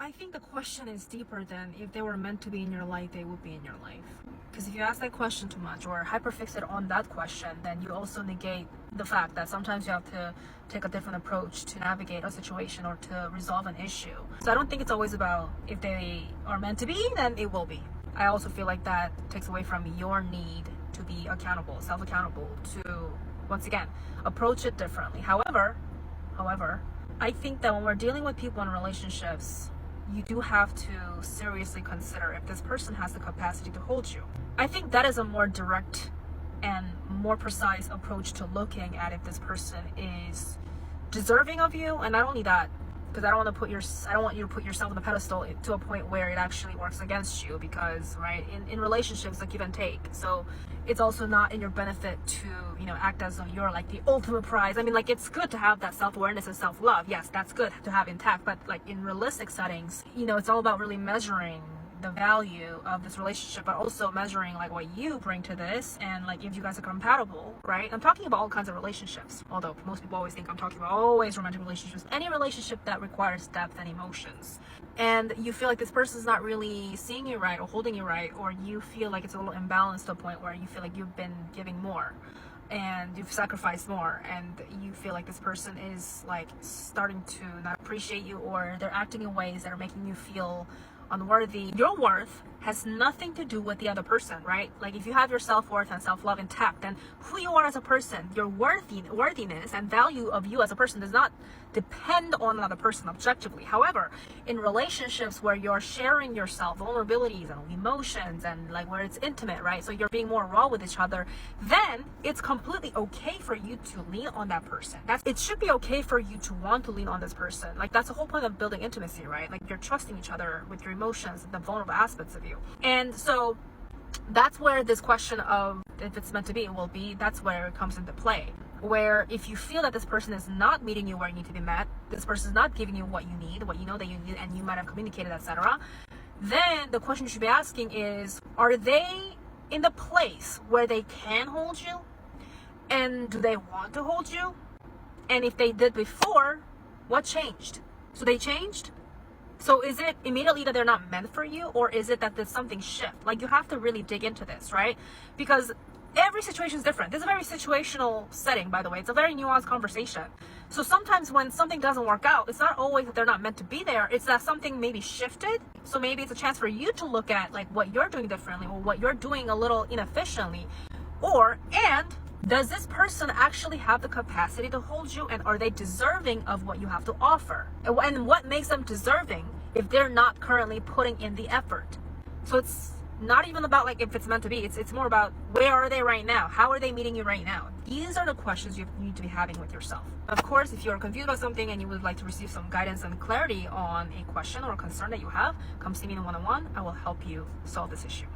I think the question is deeper than if they were meant to be in your life, they would be in your life. Because if you ask that question too much or hyperfixate on that question, then you also negate the fact that sometimes you have to take a different approach to navigate a situation or to resolve an issue. So I don't think it's always about if they are meant to be, then it will be. I also feel like that takes away from your need to be accountable, self-accountable, to, once again, approach it differently. However, I think that when we're dealing with people in relationships, you do have to seriously consider if this person has the capacity to hold you. I think that is a more direct and more precise approach to looking at if this person is deserving of you. And not only that, because I don't want you to put yourself on the pedestal to a point where it actually works against you, because right in relationships, like give and take. So it's also not in your benefit to act as though you're like the ultimate prize. I mean, like, it's good to have that self-awareness and self-love. Yes, that's good to have intact, but like in realistic settings, it's all about really measuring the value of this relationship, but also measuring like what you bring to this, and like if you guys are compatible, right? I'm talking about all kinds of relationships, although most people always think I'm talking about always romantic relationships. Any relationship that requires depth and emotions, and you feel like this person's not really seeing you right or holding you right, or you feel like it's a little imbalanced to a point where you feel like you've been giving more and you've sacrificed more, and you feel like this person is like starting to not appreciate you, or they're acting in ways that are making you feel unworthy. Your worth has nothing to do with the other person, right? Like if you have your self-worth and self-love intact, then who you are as a person, your worthiness and value of you as a person does not depend on another person objectively. However, in relationships where you're sharing yourself, vulnerabilities and emotions, and like where it's intimate, right? So you're being more raw with each other, then it's completely okay for you to lean on that person. It should be okay for you to want to lean on this person. Like that's the whole point of building intimacy, right? Like you're trusting each other with your emotions, the vulnerable aspects of you. And so that's where this question of if it's meant to be, will be, that's where it comes into play. Where if you feel that this person is not meeting you where you need to be met, this person is not giving you what you need, what you know that you need, and you might have communicated, etc., then the question you should be asking is, are they in the place where they can hold you? And do they want to hold you? And if they did before, what changed? So they changed? So is it immediately that they're not meant for you, or is it that there's something shift? Like you have to really dig into this, right? Because every situation is different. This is a very situational setting, by the way. It's a very nuanced conversation. So sometimes when something doesn't work out, it's not always that they're not meant to be there. It's that something maybe shifted. So maybe it's a chance for you to look at like what you're doing differently, or what you're doing a little inefficiently, and does this person actually have the capacity to hold you, and are they deserving of what you have to offer? And what makes them deserving if they're not currently putting in the effort? So it's not even about like if it's meant to be, it's more about where are they right now? How are they meeting you right now? These are the questions you need to be having with yourself. Of course, if you're confused about something and you would like to receive some guidance and clarity on a question or concern that you have, come see me in a one-on-one. I will help you solve this issue.